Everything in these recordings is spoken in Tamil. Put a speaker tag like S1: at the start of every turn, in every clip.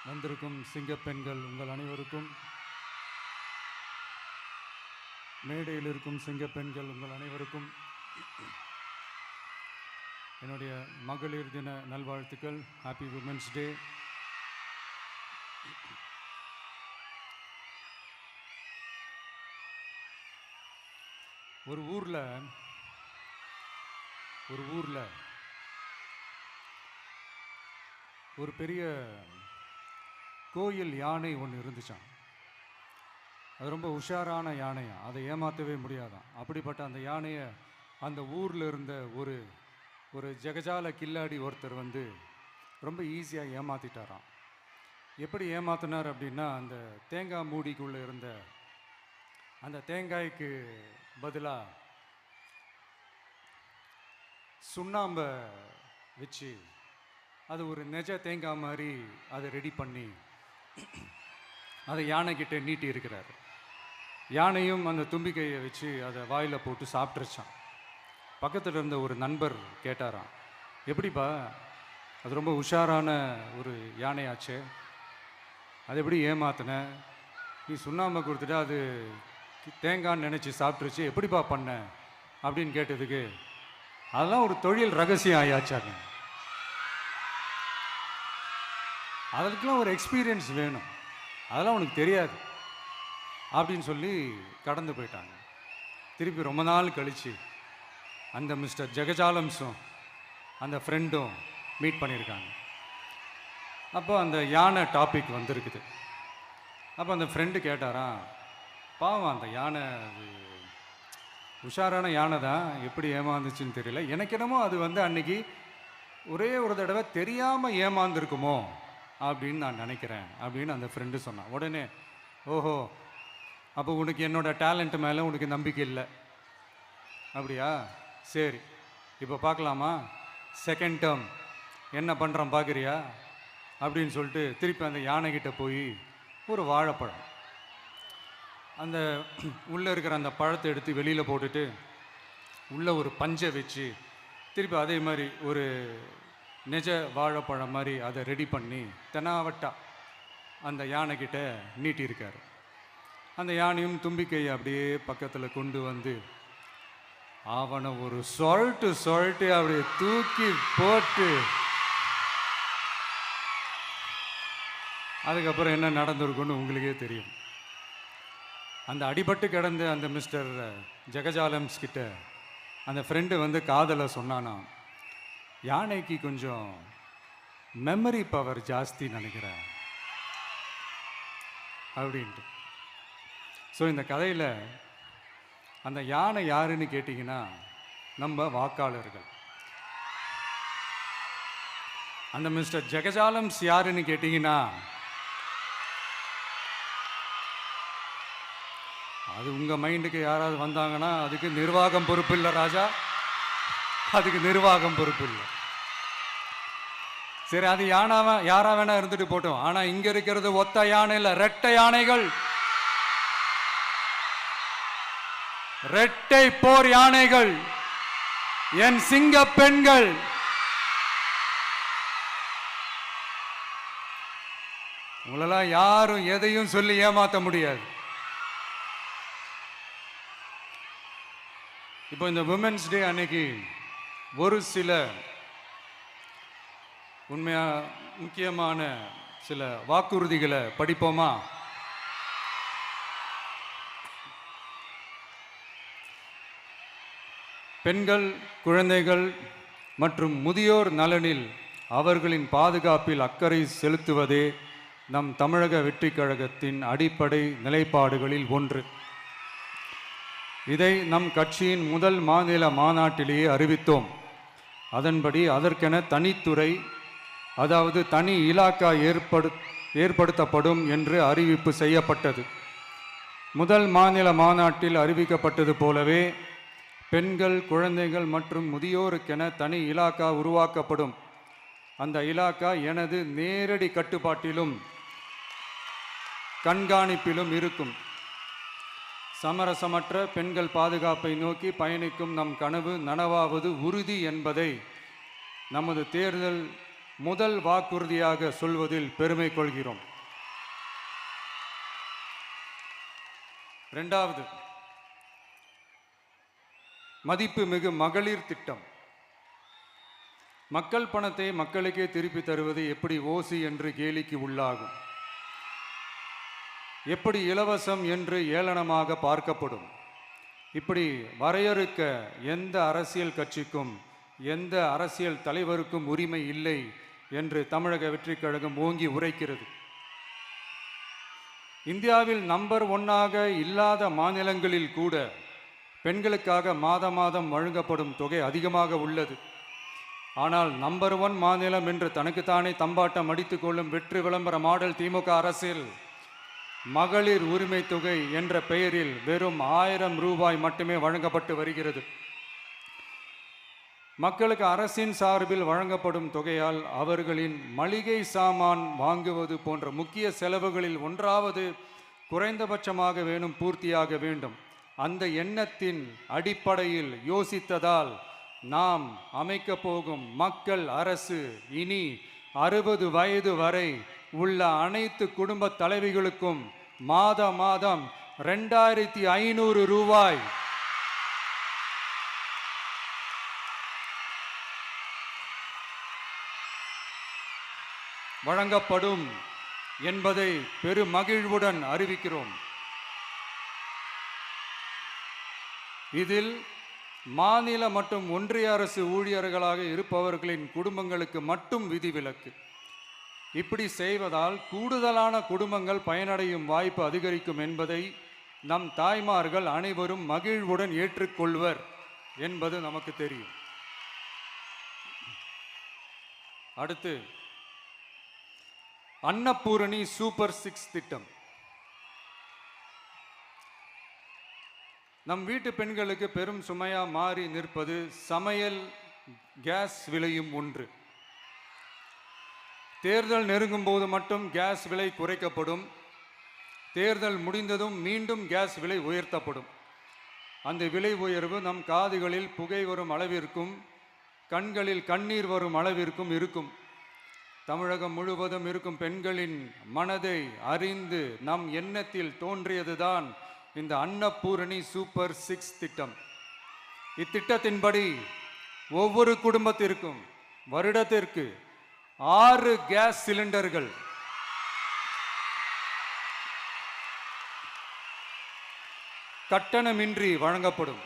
S1: வந்திருக்கும் சிங்கப்பெண்கள் உங்கள் அனைவருக்கும், மேடையில் இருக்கும் சிங்கப்பெண்கள் உங்கள் அனைவருக்கும் என்னுடைய மகளிர் தின நல்வாழ்த்துக்கள். Happy women's day. ஒரு ஊரில் ஒரு பெரிய கோயில் யானை ஒன்று இருந்துச்சான். அது ரொம்ப உஷாரான யானையா, அதை ஏமாற்றவே முடியாதான். அப்படிப்பட்ட அந்த யானையை அந்த ஊரில் இருந்த ஒரு ஜெகஜால கில்லாடி ஒருத்தர் வந்து ரொம்ப ஈஸியாக ஏமாற்றிட்டாராம். எப்படி ஏமாத்தினார் அப்படின்னா, அந்த தேங்காய் மூடிக்குள்ளே இருந்த அந்த தேங்காய்க்கு பதிலாக சுண்ணாம்பை வச்சு அது ஒரு நெஜ தேங்காய் மாதிரி அதை ரெடி பண்ணி அதை யானைக்கிட்ட நீட்டி இருக்கிறார். யானையும் அந்த தும்பிக்கையை வச்சு அதை வாயில் போட்டு சாப்பிட்ருச்சான். பக்கத்தில் இருந்த ஒரு நண்பர் கேட்டாராம், எப்படிப்பா, அது ரொம்ப உஷாரான ஒரு யானையாச்சே, அது எப்படி ஏமாத்தின? நீ சுண்ணாம்பை கொடுத்துட்டு அது தேங்காய்ன்னு நினச்சி சாப்பிட்ருச்சு, எப்படிப்பா பண்ண அப்படின்னு கேட்டதுக்கு, அதெல்லாம் ஒரு தொழில் ரகசியம் ஆயாச்சாங்க, அதுக்கெலாம் ஒரு எக்ஸ்பீரியன்ஸ் வேணும், அதெல்லாம் உனக்கு தெரியாது அப்படின்னு சொல்லி கடந்து போயிட்டாங்க. திருப்பி ரொம்ப நாள் கழித்து அந்த மிஸ்டர் ஜெகஜாலம்ஸும் அந்த ஃப்ரெண்டும் மீட் பண்ணியிருக்காங்க. அப்போ அந்த யானை டாபிக் வந்திருக்குது. அப்போ அந்த ஃப்ரெண்டு கேட்டாராம், பாவம் அந்த யானை அது உஷாரான யானை தான், எப்படி ஏமாந்துச்சுன்னு தெரியல, எனக்கு என்னமோ அது வந்து அன்னைக்கு ஒரே ஒரு தடவை தெரியாமல் ஏமாந்துருக்குமோ அப்படின்னு நான் நினைக்கிறேன் அப்படின்னு அந்த ஃப்ரெண்டு சொன்னான். உடனே, ஓஹோ, அப்போ உனக்கு என்னோட டேலண்ட் மேலே உனக்கு நம்பிக்கை இல்லை அப்படியா, சரி இப்போ பார்க்கலாமா, செகண்ட் டேர்ம் என்ன பண்ணுறான் பார்க்குறியா அப்படின்னு சொல்லிட்டு திருப்பி அந்த யானைக்கிட்ட போய் ஒரு வாழைப்பழம், அந்த உள்ளே இருக்கிற அந்த பழத்தை எடுத்து வெளியில் போட்டுட்டு உள்ளே ஒரு பஞ்சை வச்சு திருப்பி அதே மாதிரி ஒரு நெஜ வாழைப்பழம் மாதிரி அதை ரெடி பண்ணி தெனாவட்டா அந்த யானைக்கிட்ட நீட்டியிருக்காரு. அந்த யானையும் தும்பிக்கையை அப்படியே பக்கத்தில் கொண்டு வந்து அவனை ஒரு சொல்லிட்டு அப்படியே தூக்கி போட்டு, அதுக்கப்புறம் என்ன நடந்திருக்குன்னு உங்களுக்கே தெரியும். அந்த அடிபட்டு கிடந்த அந்த மிஸ்டர் ஜெகஜாலம்ஸ் கிட்ட அந்த ஃப்ரெண்டு வந்து காதலை சொன்னானா, யானைக்கு கொஞ்சம் மெமரி பவர் ஜாஸ்தி நினைக்கிறேன் அப்படின்ட்டு. ஸோ இந்த கதையில் அந்த யானை யாருன்னு கேட்டிங்கன்னா, நம்ம வாக்காளர்கள். அந்த மிஸ்டர் ஜெகஜாலம்ஸ் யாருன்னு கேட்டிங்கன்னா, அது உங்கள் மைண்டுக்கு யாராவது வந்தாங்கன்னா அதுக்கு நிர்வாகம் பொறுப்பு இல்லை ராஜா, அதுக்கு நிர்வாகம் பொறுப்பு இல்லை. சரி, அது யாரா வேணா இருந்துட்டு போட்டோம். ஆனால் இங்கே இருக்கிறது ஒத்த யானை இல்லை, ரெட்டை யானைகள், ரெட்டை போர் யானைகள், என் சிங்க பெண்கள். உங்களெல்லாம் யாரும் எதையும் சொல்லி ஏமாற்ற முடியாது. இப்போ இந்த விமென்ஸ் டே அன்னைக்கு ஒரு சில முக்கியமான சில வாக்குறுதிகளை படிப்போமா? பெண்கள், குழந்தைகள் மற்றும் முதியோர் நலனில் அவர்களின் பாதுகாப்பில் அக்கறை செலுத்துவதே நம் தமிழக வெற்றி கழகத்தின் அடிப்படை நிலைப்பாடுகளில் ஒன்று. இதை நம் கட்சியின் முதல் மாநில மாநாட்டிலேயே அறிவித்தோம். அதன்படி அதற்கென தனித்துறை, அதாவது தனி இலாக்கா ஏற்படுத்தப்படும் என்று அறிவிப்பு செய்யப்பட்டது. முதல் மாநில மாநாட்டில் அறிவிக்கப்பட்டது போலவே பெண்கள், குழந்தைகள் மற்றும் முதியோருக்கென தனி இலாக்கா உருவாக்கப்படும். அந்த இலாக்கா எனது நேரடி கட்டுப்பாட்டிலும் கண்காணிப்பிலும் இருக்கும். சமரசமற்ற பெண்கள் பாதுகாப்பை நோக்கி பயணிக்கும் நம் கனவு நனவாவது உறுதி என்பதை நமது தேர்தல் முதல் வாக்குறுதியாக சொல்வதில் பெருமை கொள்கிறோம். இரண்டாவது, மதிப்புமிகு மகளிர் திட்டம். மக்கள் பணத்தை மக்களுக்கே திருப்பி தருவது எப்படி ஓசி என்று கேலிக்கு உள்ளாகும், எப்படி இலவசம் என்று ஏளனமாக பார்க்கப்படும். இப்படி வரையறுக்க எந்த அரசியல் கட்சிக்கும் எந்த அரசியல் தலைவருக்கும் உரிமை இல்லை என்று தமிழக வெற்றிக் கழகம் ஓங்கி உரைக்கிறது. இந்தியாவில் நம்பர் 1 இல்லாத மாநிலங்களில் கூட பெண்களுக்காக மாதம் வழங்கப்படும் தொகை அதிகமாக உள்ளது. ஆனால் நம்பர் 1 மாநிலம் என்று தனக்குத்தானே தம்பாட்டம் அடித்துக் கொள்ளும் வெற்றி விளம்பர மாடல் திமுக அரசில் மகளிர் உரிமை தொகை என்ற பெயரில் வெறும் 1000 ரூபாய் மட்டுமே வழங்கப்பட்டு வருகிறது. மக்களுக்கு அரசின் சார்பில் வழங்கப்படும் தொகையால் அவர்களின் மளிகை சாமான் வாங்குவது போன்ற முக்கிய செலவுகளில் ஒன்றாவது குறைந்தபட்சமாக பூர்த்தியாக வேண்டும். அந்த எண்ணத்தின் அடிப்படையில் யோசித்ததால் நாம் அமைக்க போகும் மக்கள் அரசு இனி 60 வயது வரை உள்ள அனைத்து குடும்ப தலைவிகளுக்கும் மாதம் 2500 ரூபாய் வழங்கப்படும் என்பதை பெருமகிழ்வுடன் அறிவிக்கிறோம். இதில் மாநில மற்றும் ஒன்றிய அரசு ஊழியர்களாக இருப்பவர்களின் குடும்பங்களுக்கு மட்டும் விதிவிலக்கு. இப்படி செய்வதால் கூடுதலான குடும்பங்கள் பயனடையும் வாய்ப்பு அதிகரிக்கும் என்பதை நம் தாய்மார்கள் அனைவரும் மகிழ்வுடன் ஏற்றுக்கொள்வர் என்பது நமக்கு தெரியும். அடுத்து, அன்னபூரணி சூப்பர் 6 திட்டம். நம் வீட்டு பெண்களுக்கு பெரும் சுமையா மாறி நிற்பது சமையல் கேஸ் விலையும் ஒன்று. தேர்தல் நெருங்கும் போது மட்டும் கேஸ் விலை குறைக்கப்படும், தேர்தல் முடிந்ததும் மீண்டும் கேஸ் விலை உயர்த்தப்படும். அந்த விலை உயர்வு நம் காதுகளில் புகை வரும் அளவிற்கும் கண்களில் கண்ணீர் வரும் அளவிற்கும் இருக்கும். தமிழகம் முழுவதும் இருக்கும் பெண்களின் மனதை அறிந்து நம் எண்ணத்தில் தோன்றியதுதான் இந்த அன்னபூரணி சூப்பர் 6 திட்டம். இத்திட்டத்தின்படி ஒவ்வொரு குடும்பத்திற்கும் வருடத்திற்கு 6 கேஸ் சிலிண்டர்கள் கட்டணமின்றி வழங்கப்படும்.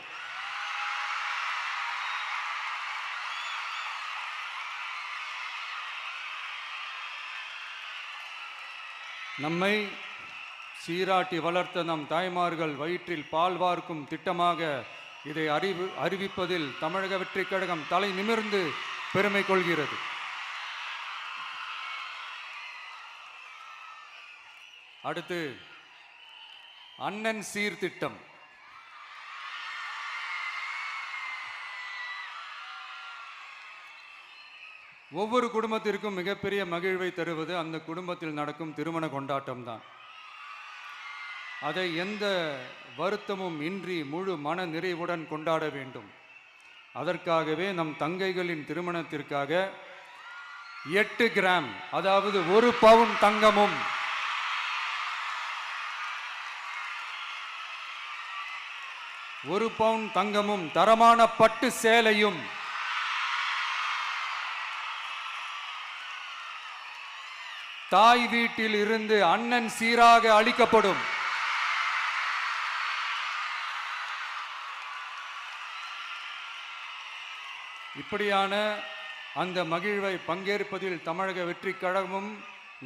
S1: நம்மை சீராட்டி வளர்த்த நம் தாய்மார்கள் வயிற்றில் பால் வார்க்கும் திட்டமாக இதை அறிவிப்பதில் தமிழக வெற்றிக் கழகம் தலை நிமிர்ந்து பெருமை கொள்கிறது. அடுத்து, அண்ணன் சீர்திட்டம். ஒவ்வொரு குடும்பத்திற்கும் மிகப்பெரிய மகிழ்வை தருவது அந்த குடும்பத்தில் நடக்கும் திருமண கொண்டாட்டம் தான். அதை எந்த வருத்தமும் இன்றி முழு மன நிறைவுடன் கொண்டாட வேண்டும். அதற்காகவே நம் தங்கைகளின் திருமணத்திற்காக 8 கிராம், அதாவது 1 பவுன் தங்கமும் 1 பவுன் தங்கமும் தரமான பட்டு சேலையும் தாய் வீட்டில் இருந்து அண்ணன் சீராக அளிக்கப்படும். இப்படியான அந்த மகிழ்வை பங்கேற்பதில் தமிழக வெற்றிக் கழகமும்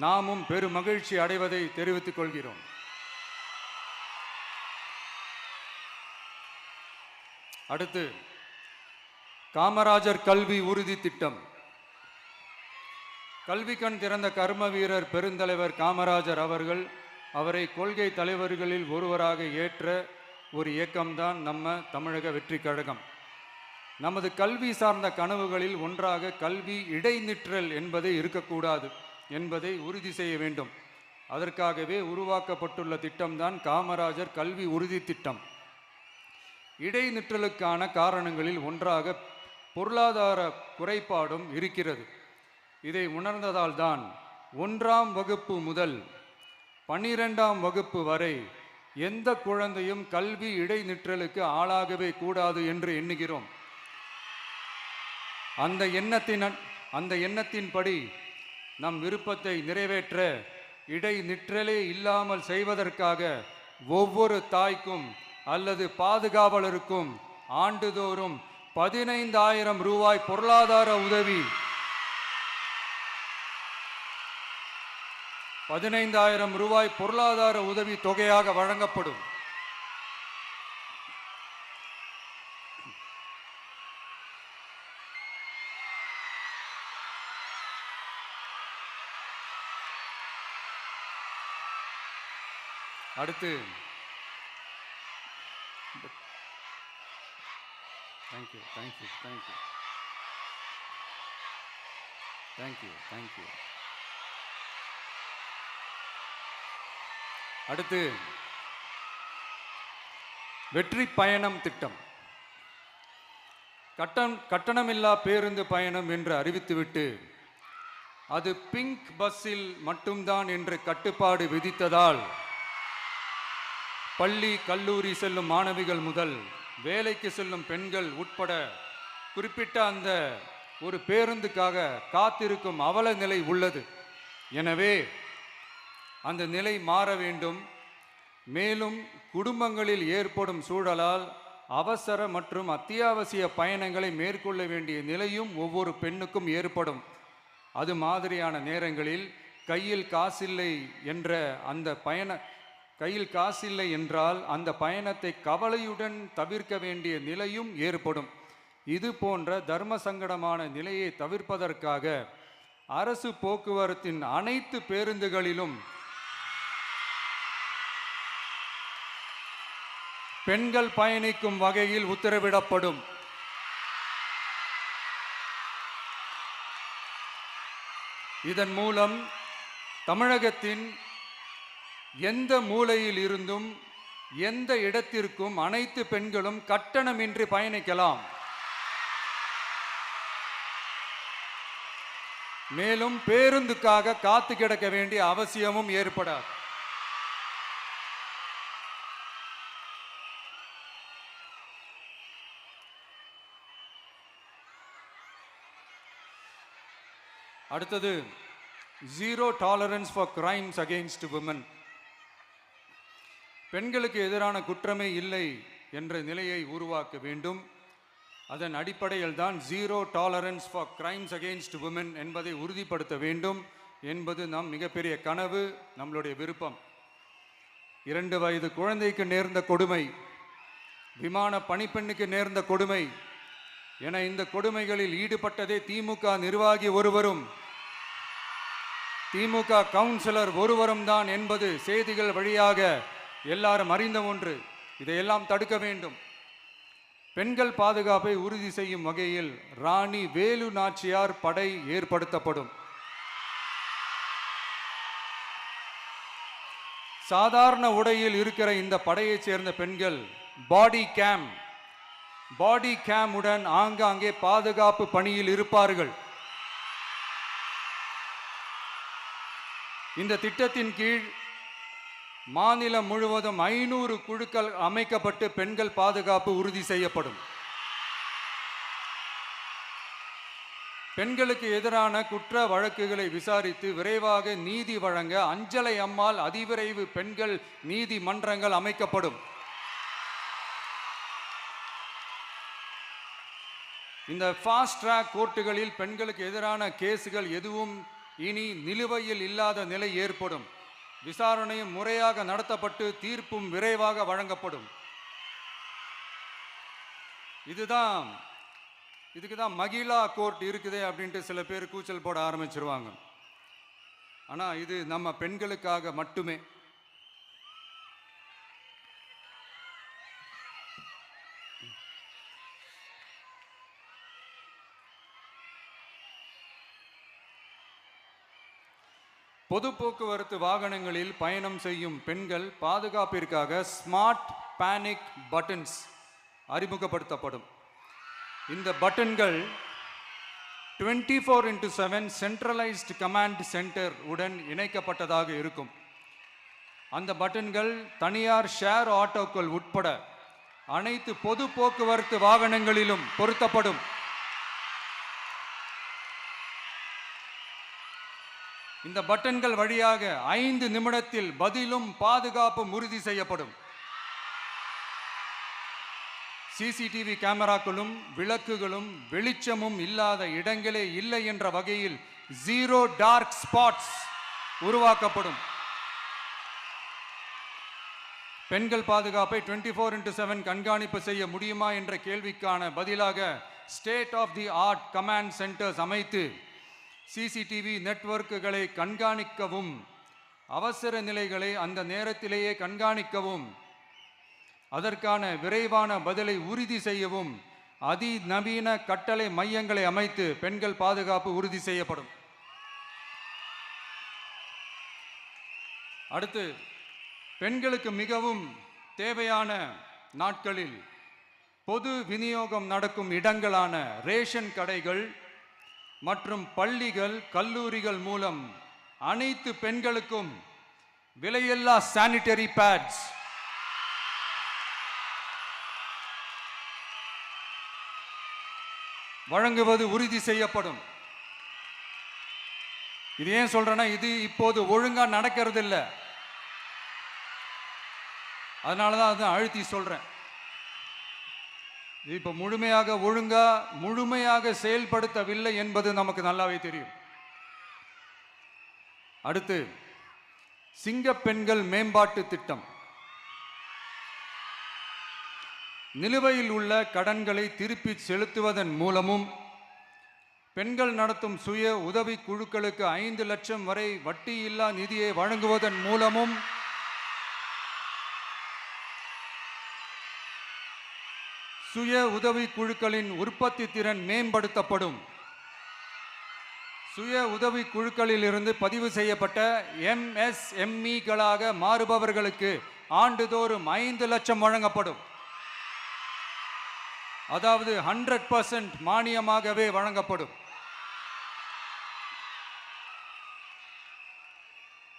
S1: நாமும் பெரும் மகிழ்ச்சி அடைவதை தெரிவித்துக் கொள்கிறோம். அடுத்து, காமராஜர் கல்வி உறுதி திட்டம். கல்வி கண் திறந்த கர்ம வீரர் பெருந்தலைவர் காமராஜர் அவரை கொள்கை தலைவர்களில் ஒருவராக ஏற்ற ஒரு இயக்கம்தான் நம்ம தமிழக வெற்றிக் கழகம். நமது கல்வி சார்ந்த கனவுகளில் ஒன்றாக கல்வி இடைநிற்றல் என்பதே இருக்கக்கூடாது என்பதை உறுதி செய்ய வேண்டும். அதற்காகவே உருவாக்கப்பட்டுள்ள திட்டம்தான் காமராஜர் கல்வி உறுதி திட்டம். இடைநிற்றலுக்கான காரணங்களில் ஒன்றாக பொருளாதார குறைபாடும் இருக்கிறது. இதை உணர்ந்ததால்தான் 1ஆம் வகுப்பு முதல் 12ஆம் வகுப்பு வரை எந்த குழந்தையும் கல்வி இடைநிற்றலுக்கு ஆளாகவே கூடாது என்று எண்ணுகிறோம். அந்த எண்ணத்தின்படி நம் விருப்பத்தை நிறைவேற்ற இடைநிற்றலே இல்லாமல் செய்வதற்காக ஒவ்வொரு தாய்க்கும் அல்லது பாதுகாவலருக்கும் ஆண்டுதோறும் 15,000 ரூபாய் பொருளாதார உதவி 15,000 ரூபாய் பொருளாதார உதவி தொகையாக வழங்கப்படும். அடுத்து thank you thank you thank you thank you thank you அடுத்து வெற்றி பயணம் திட்டம். கட்டணமில்லா பேருந்து பயணம் என்று அறிவித்துவிட்டு அது பிங்க் பஸ்ஸில் மட்டும்தான் என்று கட்டுப்பாடு விதித்ததால் பள்ளி கல்லூரி செல்லும் மாணவிகள் முதல் வேலைக்கு செல்லும் பெண்கள் உட்பட குறிப்பிட்ட அந்த ஒரு பேருந்துக்காக காத்திருக்கும் அவல நிலை உள்ளது. எனவே அந்த நிலை மாற வேண்டும். மேலும் குடும்பங்களில் ஏற்படும் சூழலால் அவசர மற்றும் அத்தியாவசிய பயணங்களை மேற்கொள்ள வேண்டிய நிலையும் ஒவ்வொரு பெண்ணுக்கும் ஏற்படும். அது மாதிரியான நேரங்களில் கையில் காசில்லை என்றால் அந்த பயணத்தை கவலையுடன் தவிர்க்க வேண்டிய நிலையும் ஏற்படும். இது போன்ற தர்ம சங்கடமான நிலையை தவிர்ப்பதற்காக அரசு போக்குவரத்தின் அனைத்து பேருந்துகளிலும் பெண்கள் பயணிக்கும் வகையில் உத்தரவிடப்படும். இதன் மூலம் தமிழகத்தின் எந்த மூலையில் இருந்தும் எந்த இடத்திற்கும் அனைத்து பெண்களும் கட்டணமின்றி பயணிக்கலாம். மேலும் பேருந்துக்காக காத்து கிடக்க வேண்டிய அவசியமும் ஏற்படாது. அடுத்தது zero tolerance for crimes against women. பெண்களுக்கு எதிரான குற்றமே இல்லை என்ற நிலையை உருவாக்க வேண்டும். அதன் அடிப்படையில் தான் zero tolerance for crimes against women என்பதை உறுதிப்படுத்த வேண்டும் என்பது நம் மிகப்பெரிய கனவு, நம்மளுடைய விருப்பம். 2 வயது குழந்தைக்கு நேர்ந்த கொடுமை, விமான பணிப்பெண்ணுக்கு நேர்ந்த கொடுமை என இந்த கொடுமைகளில் ஈடுபட்டதே திமுக நிர்வாகி ஒருவரும் திமுக கவுன்சிலர் ஒருவரும் தான் என்பது செய்திகள் வழியாக எல்லாரும் அறிந்த ஒன்று. இதையெல்லாம் தடுக்க வேண்டும். பெண்கள் பாதுகாப்பை உறுதி செய்யும் வகையில் ராணி வேலு நாச்சியார் படை ஏற்படுத்தப்படும். சாதாரண உடையில் இருக்கிற இந்த படையைச் சேர்ந்த பெண்கள் பாடி கேம் உடன் ஆங்காங்கே பாதுகாப்பு பணியில் இருப்பார்கள். இந்த திட்டத்தின் கீழ் மாநிலம் முழுவதும் 500 குழுக்கள் அமைக்கப்பட்டு பெண்கள் பாதுகாப்பு உறுதி செய்யப்படும். பெண்களுக்கு எதிரான குற்ற வழக்குகளை விசாரித்து விரைவாக நீதி வழங்க அஞ்சலை அம்மாள் அதிவிரைவு பெண்கள் நீதிமன்றங்கள் அமைக்கப்படும். இந்த ஃபாஸ்ட் ட்ராக் கோர்ட்டுகளில் பெண்களுக்கு எதிரான கேஸுகள் எதுவும் இனி நிலுவையில் இல்லாத நிலை ஏற்படும். விசாரணையும் முறையாக நடத்தப்பட்டு தீர்ப்பும் விரைவாக வழங்கப்படும். இதுக்கு தான் மகிழா கோர்ட் இருக்குதே அப்படின்ட்டு சில பேர் கூச்சல் போட ஆரம்பிச்சிருவாங்க. ஆனால் இது நம்ம பெண்களுக்காக மட்டுமே. பொது போக்குவரத்து வாகனங்களில் பயணம் செய்யும் பெண்கள் பாதுகாப்பிற்காக ஸ்மார்ட் பேனிக் பட்டன்ஸ் அறிமுகப்படுத்தப்படும். இந்த பட்டன்கள் 24/7 சென்ட்ரலைஸ்டு கமாண்ட் சென்டர் உடன் இணைக்கப்பட்டதாக இருக்கும். அந்த பட்டன்கள் தனியார் ஷேர் ஆட்டோக்கள் உட்பட அனைத்து பொது போக்குவரத்து வாகனங்களிலும் பொருத்தப்படும். இந்த பட்டன்கள் வழியாக 5 நிமிடத்தில் பதிலும் பாதுகாப்பும் உறுதி செய்யப்படும். சிசிடிவி கேமராக்களும் விளக்குகளும் வெளிச்சமும் இல்லாத இடங்களே இல்லை என்ற வகையில் 0 டார்க் ஸ்பாட்ஸ் உருவாக்கப்படும். பெண்கள் பாதுகாப்பை 24/7 கண்காணிப்பு செய்ய முடியுமா என்ற கேள்விக்கான பதிலாக state of the art command centres அமைத்து சிசிடிவி நெட்வொர்க்குகளை கண்காணிக்கவும் அவசர நிலைகளை அந்த நேரத்திலேயே கண்காணிக்கவும் அதற்கான விரைவான பதிலை உறுதி செய்யவும் அதிநவீன கட்டளை மையங்களை அமைத்து பெண்கள் பாதுகாப்பு உறுதி செய்யப்படும். அடுத்து, பெண்களுக்கு மிகவும் தேவையான நாட்களில் பொது விநியோகம் நடக்கும் இடங்களான ரேஷன் கடைகள் மற்றும் பள்ளிகள் கல்லூரிகள் மூலம் அனைத்து பெண்களுக்கும் விலையில்லா சானிட்டரி பேட்ஸ் வழங்குவது உறுதி செய்யப்படும். இது ஏன் சொல்றேன்னா, இது இப்போது ஒழுங்கா நடக்கிறது இல்லை, அதனாலதான் அதை அழுத்தி சொல்றேன். இது இப்ப முழுமையாக செயல்படுத்தவில்லை என்பது நமக்கு நல்லாவே தெரியும். அடுத்து, சிங்க பெண்கள் மேம்பாட்டு திட்டம். நிலுவையில் உள்ள கடன்களை திருப்பி செலுத்துவதன் மூலமும் பெண்கள் நடத்தும் சுய உதவி குழுக்களுக்கு 5 லட்சம் வரை வட்டியில்லா நிதியை வழங்குவதன் மூலமும் சுய உதவி குழுக்களின் உற்பத்தி திறன் மேம்படுத்தப்படும். சுய உதவி குழுக்களில் இருந்து பதிவு செய்யப்பட்ட MSMEகளாக மாறுபவர்களுக்கு ஆண்டுதோறும் 5 லட்சம் வழங்கப்படும். அதாவது 100% மானியமாகவே வழங்கப்படும்.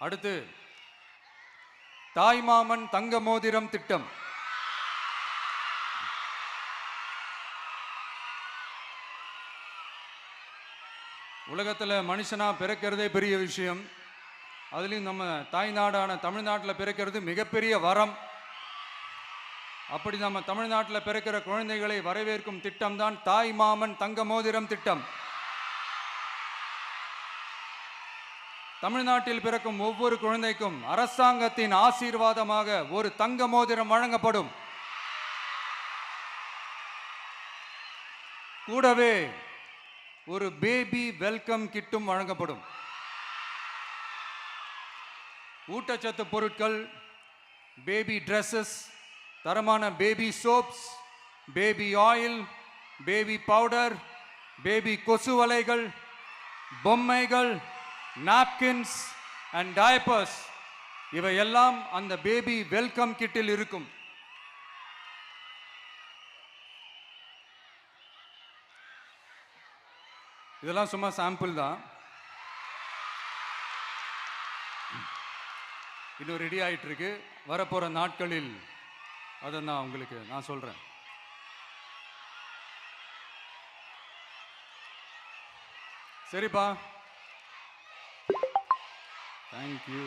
S1: அடுத்து, தாய்மாமன் தங்க மோதிரம் திட்டம். உலகத்தில் மனுஷனா பிறக்கிறதே பெரிய விஷயம். அதுலேயும் நம்ம தாய்நாடான தமிழ்நாட்டில் பிறக்கிறது மிகப்பெரிய வரம். அப்படி நம்ம தமிழ்நாட்டில் பிறக்கிற குழந்தைகளை வரவேற்கும் திட்டம் தான் தாய் மாமன் தங்க மோதிரம் திட்டம். தமிழ்நாட்டில் பிறக்கும் ஒவ்வொரு குழந்தைக்கும் அரசாங்கத்தின் ஆசீர்வாதமாக ஒரு தங்க மோதிரம் வழங்கப்படும். கூடவே ஒரு பேபி வெல்கம் கிட்டும் வழங்கப்படும். ஊட்டச்சத்து பொருட்கள், பேபி ட்ரெஸ்ஸஸ், தரமான baby soaps, baby oil, baby powder, baby கொசு வலைகள், பொம்மைகள், நாப்கின்ஸ் அண்ட் டயப்பர்ஸ் இவையெல்லாம் அந்த பேபி வெல்கம் கிட்டில் இருக்கும். இதெல்லாம் சும்மா சாம்பிள் தான். இன்னும் ரெடி ஆயிட்டு இருக்கு. வரப்போற நாட்களில் அதை நான் சொல்றேன். சரிப்பா, தேங்க்யூ.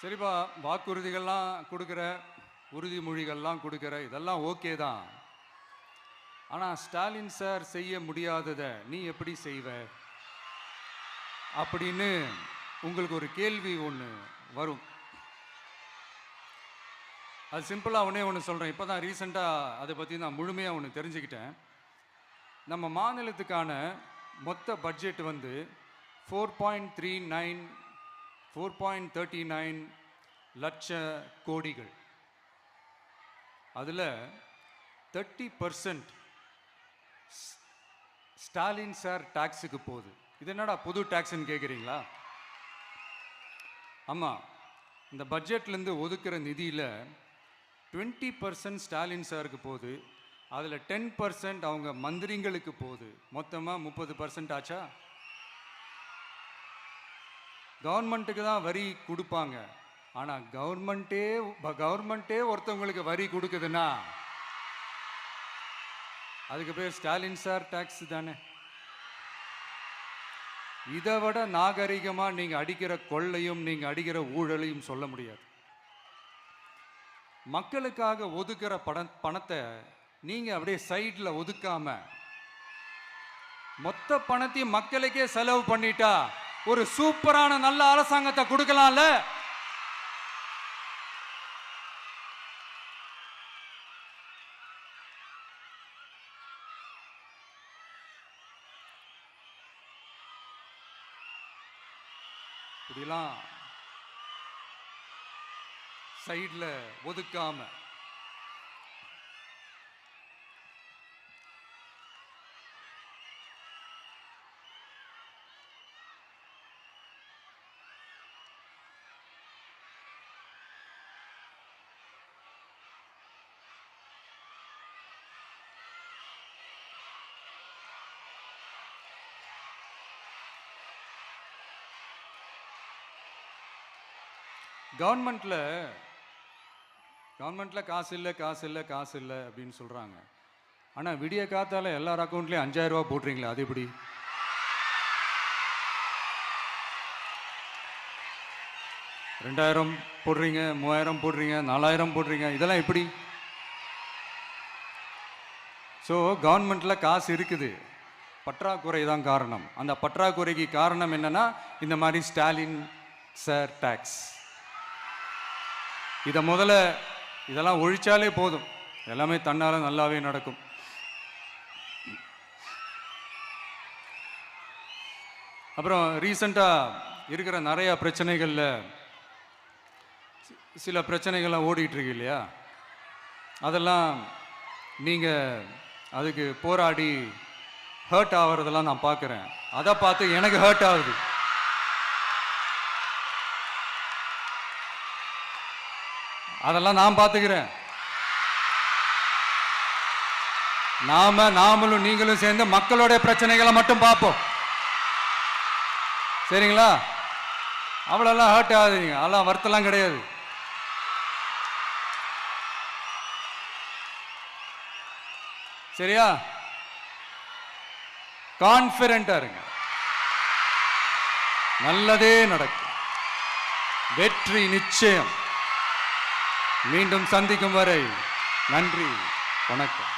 S1: சரிப்பா, வாக்குறுதிகள்லாம் கொடுக்குற, உறுதிமொழிகள்லாம் கொடுக்குற, இதெல்லாம் ஓகே தான். ஆனால் ஸ்டாலின் சார் செய்ய முடியாததை நீ எப்படி செய்வ அப்படின்னு உங்களுக்கு ஒரு கேள்வி ஒன்று வரும். அது சிம்பிளாக ஒன்று சொல்கிறேன். இப்போ தான் ரீசெண்டாக அதை பற்றி நான் முழுமையாக ஒன்று தெரிஞ்சுக்கிட்டேன். நம்ம மாநிலத்துக்கான மொத்த பட்ஜெட் வந்து 4.39 லட்ச கோடிகள். அதில் 30% ஸ்டாலின் சார் டாக்ஸுக்கு போகுது. இது என்னடா புது டாக்ஸ்ன்னு கேட்குறீங்களா? ஆமாம், இந்த பட்ஜெட்லேருந்து ஒதுக்குற நிதியில் 20% ஸ்டாலின் சாருக்கு போகுது. அதில் 10% அவங்க மந்திரிங்களுக்கு போகுது. மொத்தமாக 30% ஆச்சா? கவர்மெண்ட்டுக்கு தான் வரி கொடுப்பாங்க. ஆனால் கவர்மெண்ட்டே ஒருத்தவங்களுக்கு வரி கொடுக்குதுன்னா அதுக்கு பேர் ஸ்டாலின் சார் டாக்ஸ் தானே. இதை விட நாகரிகமாக நீங்கள் அடிக்கிற கொள்ளையும் நீங்கள் அடிக்கிற ஊழலையும் சொல்ல முடியாது. மக்களுக்காக ஒதுக்குற பணத்தை நீங்கள் அப்படியே சைடில் ஒதுக்காம மொத்த பணத்தையும் மக்களுக்கே செலவு பண்ணிட்டா ஒரு சூப்பரான நல்ல அரசாங்கத்தை கொடுக்கலாம்ல. இப்படிலாம் சைடில் ஒதுக்காம கவர்மெண்ட்ல காசு இல்லை அப்படின்னு சொல்றாங்க. ஆனா விடிய காத்தால எல்லார் அக்கௌண்ட்லயும் 5000 ரூபாய் போட்டுறீங்களா? அது எப்படி? $2000 போடுறீங்க, 3000 போடுறீங்க, 4000 போடுறீங்க, இதெல்லாம் எப்படி? ஸோ கவர்மெண்ட்ல காசு இருக்குது, பற்றாக்குறை தான் காரணம். அந்த பற்றாக்குறைக்கு காரணம் என்னன்னா இந்த மாதிரி ஸ்டாலின் சார் டாக்ஸ். இதெல்லாம் ஒழிச்சாலே போதும், எல்லாமே தன்னால நல்லாவே நடக்கும். அப்புறம் ரீசண்டாக இருக்கிற நிறைய பிரச்சனைகளில் சில பிரச்சனைகள்லாம் ஓடிட்டு இருக்கு இல்லையா? அதெல்லாம் நீங்கள் அதுக்கு போராடி ஹர்ட் ஆகிறதெல்லாம் நான் பார்க்குறேன். அதை பார்த்து எனக்கு ஹர்ட் ஆகுது. அதெல்லாம் நான் பார்த்துக்கிறேன். நாமளும் நீங்களும் சேர்ந்து மக்களுடைய பிரச்சனைகளை மட்டும் பார்ப்போம், சரிங்களா? அவ்வளோலாம் ஹர்ட் ஆகுதுங்க, அதெல்லாம் வருத்தலாம் கிடையாது. சரியா? கான்ஃபிடென்ட்டா இருங்க, நல்லதே நடக்கும், வெற்றி நிச்சயம். மீண்டும் சந்திக்கும் வரை நன்றி, வணக்கம்.